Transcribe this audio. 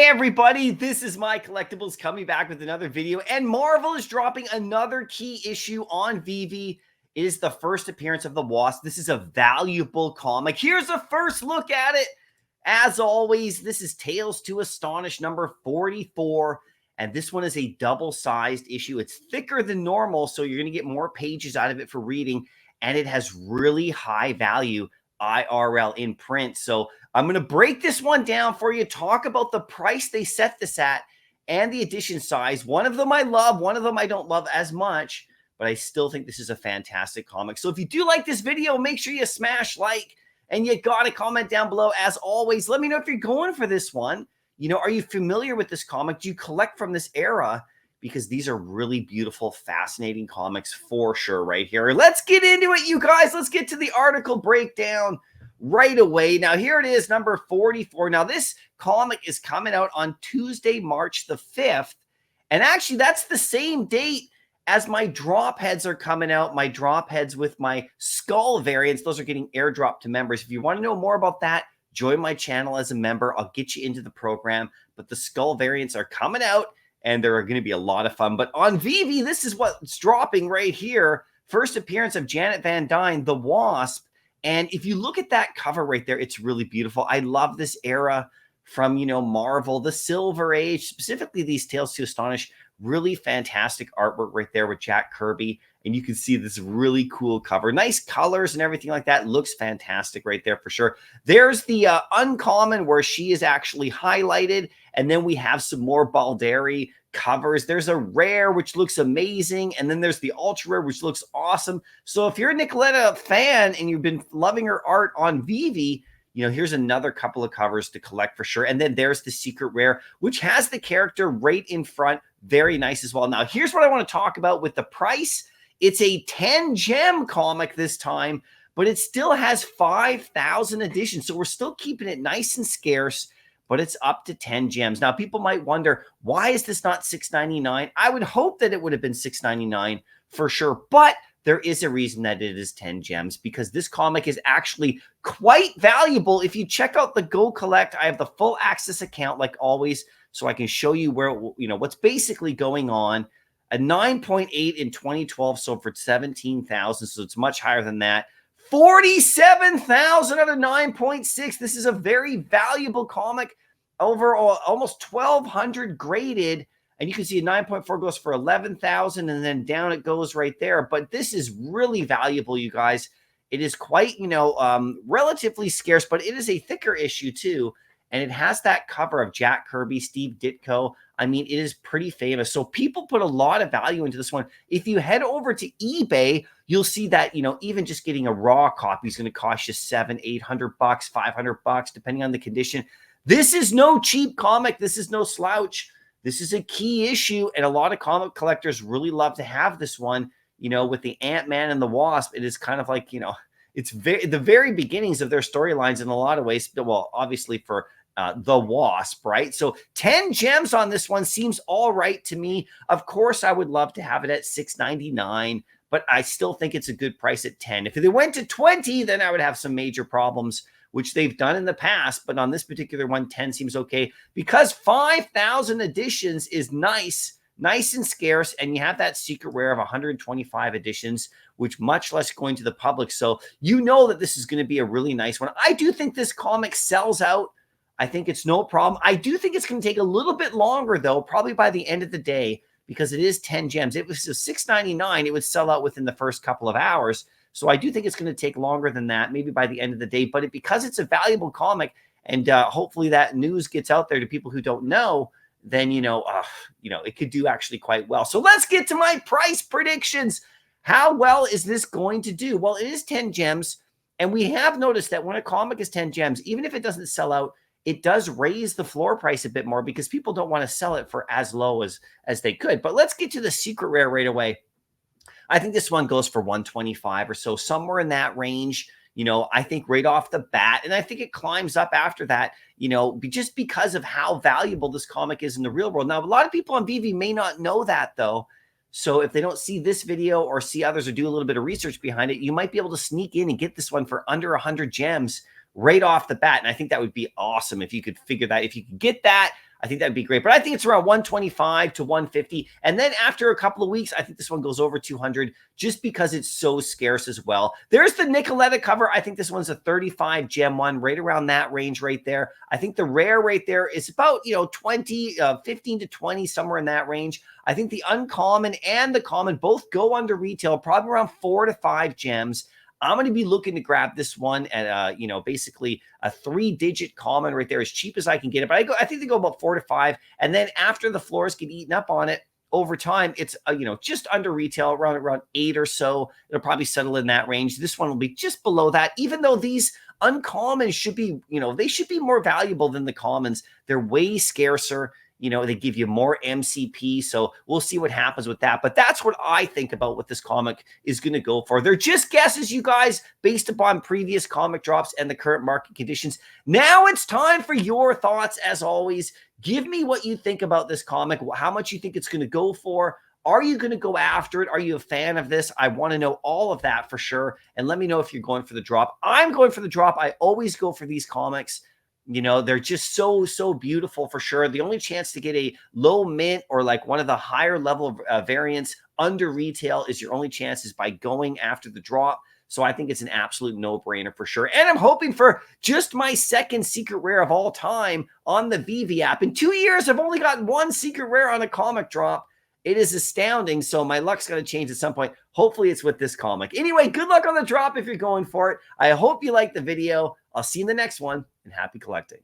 Everybody, this is My Collectables coming back with another video, and Marvel is dropping another key issue on Veve. It is the first appearance of the Wasp. This is a valuable comic. Here's a first look at it. As always, this is Tales to Astonish number 44, and this one is a double-sized issue. It's thicker than normal, so you're going to get more pages out of it for reading, and it has really high value IRL in print. So I'm going to break this one down for you, talk about the price they set this at and the edition size. One of them I love, one of them I don't love as much, but I still think this is a fantastic comic. So if you do like this video, make sure you smash like, and you got to comment down below. As always, let me know if you're going for this one. You know, are you familiar with this comic? Do you collect from this era? Because these are really beautiful, fascinating comics for sure right here. Let's get into it, you guys. Let's get to the article breakdown right away. Now, here it is, number 44. Now, this comic is coming out on Tuesday, March the 5th. And actually, that's the same date as my drop heads are coming out. My drop heads with my skull variants, those are getting airdropped to members. If you want to know more about that, join my channel as a member. I'll get you into the program. But the skull variants are coming out, and they're going to be a lot of fun. But on Veve, this is what's dropping right here. First appearance of Janet Van Dyne, the Wasp. And if you look at that cover right there, it's really beautiful. I love this era from, you know, Marvel, the Silver Age, specifically these Tales to Astonish. Really fantastic artwork right there with Jack Kirby. And you can see this really cool cover. Nice colors and everything like that. Looks fantastic right there for sure. There's the uncommon where she is actually highlighted. And then we have some more Balderi covers. There's a rare, which looks amazing. And then there's the ultra rare, which looks awesome. So if you're a Nicoletta fan and you've been loving her art on Veve, you know, here's another couple of covers to collect for sure. And then there's the secret rare, which has the character right in front. Very nice as well. Now, here's what I want to talk about with the price. It's a 10-gem comic this time, but it still has 5,000 editions. So we're still keeping it nice and scarce, but it's up to 10 gems. Now, people might wonder, why is this not $6.99? I would hope that it would have been $6.99 for sure, but there is a reason that it is 10 gems, because this comic is actually quite valuable. If you check out the Go Collect, I have the full access account like always, so I can show you where, you know, what's basically going on. A 9.8 in 2012 sold for 17,000, so it's much higher than that. 47,000 out of 9.6. This is a very valuable comic. Overall, almost 1,200 graded. And you can see a 9.4 goes for 11,000, and then down it goes right there. But this is really valuable, you guys. It is quite, you know, relatively scarce, but it is a thicker issue too. And it has that cover of Jack Kirby, Steve Ditko. I mean, it is pretty famous. So people put a lot of value into this one. If you head over to eBay, you'll see that, you know, even just getting a raw copy is going to cost you $700, $800, $500, depending on the condition. This is no cheap comic. This is no slouch. This is a key issue, and a lot of comic collectors really love to have this one. You know, with the Ant-Man and the Wasp, it is kind of like, you know, it's the very beginnings of their storylines in a lot of ways. Well, obviously for the Wasp, right? So 10 gems on this one seems all right to me. Of course, I would love to have it at $6.99, but I still think it's a good price at 10. If they went to 20, then I would have some major problems, which they've done in the past. But on this particular one, 10 seems okay, because 5,000 editions is nice and scarce. And you have that secret rare of 125 editions, which much less going to the public. So you know that this is going to be a really nice one. I do think this comic sells out. I think it's no problem. I do think it's going to take a little bit longer, though, probably by the end of the day, because it is 10 gems. It was $6.99. It would sell out within the first couple of hours. So I do think it's going to take longer than that, maybe by the end of the day. But because it's a valuable comic, and hopefully that news gets out there to people who don't know, then, you know, it could do actually quite well. So let's get to my price predictions. How well is this going to do? Well, it is 10 gems. And we have noticed that when a comic is 10 gems, even if it doesn't sell out, it does raise the floor price a bit more, because people don't want to sell it for as low as they could. But let's get to the secret rare right away. I think this one goes for 125 or so, somewhere in that range, you know, I think right off the bat. And I think it climbs up after that, you know, just because of how valuable this comic is in the real world. Now, a lot of people on Veve may not know that, though. So if they don't see this video or see others or do a little bit of research behind it, you might be able to sneak in and get this one for under 100 gems right off the bat. And I think that would be awesome if you could figure that. If you could get that, I think that'd be great. But I think it's around 125 to 150. And then after a couple of weeks, I think this one goes over 200 just because it's so scarce as well. There's the Nicoletta cover. I think this one's a 35 gem one, right around that range right there. I think the rare right there is about, 15 to 20, somewhere in that range. I think the uncommon and the common both go under retail, probably around 4 to 5 gems. I'm going to be looking to grab this one at, basically a 3-digit common right there, as cheap as I can get it. But I think they go about 4 to 5. And then after the floors get eaten up on it, over time, it's, just under retail, around 8 or so. It'll probably settle in that range. This one will be just below that, even though these uncommons should be, they should be more valuable than the commons. They're way scarcer. They give you more MCP. So we'll see what happens with that. But that's what I think about what this comic is going to go for. They're just guesses, you guys, based upon previous comic drops and the current market conditions. Now it's time for your thoughts. As always, give me what you think about this comic, how much you think it's going to go for. Are you going to go after it? Are you a fan of this? I want to know all of that for sure. And let me know if you're going for the drop. I'm going for the drop. I always go for these comics. They're just so beautiful for sure. The only chance to get a low mint or like one of the higher level variants under retail is your only chances by going after the drop. So I think it's an absolute no-brainer for sure. And I'm hoping for just my second secret rare of all time on the Veve app. In 2 years, I've only gotten one secret rare on a comic drop. It is astounding. So my luck's going to change at some point. Hopefully it's with this comic. Anyway, good luck on the drop if you're going for it. I hope you liked the video. I'll see you in the next one, and happy collecting.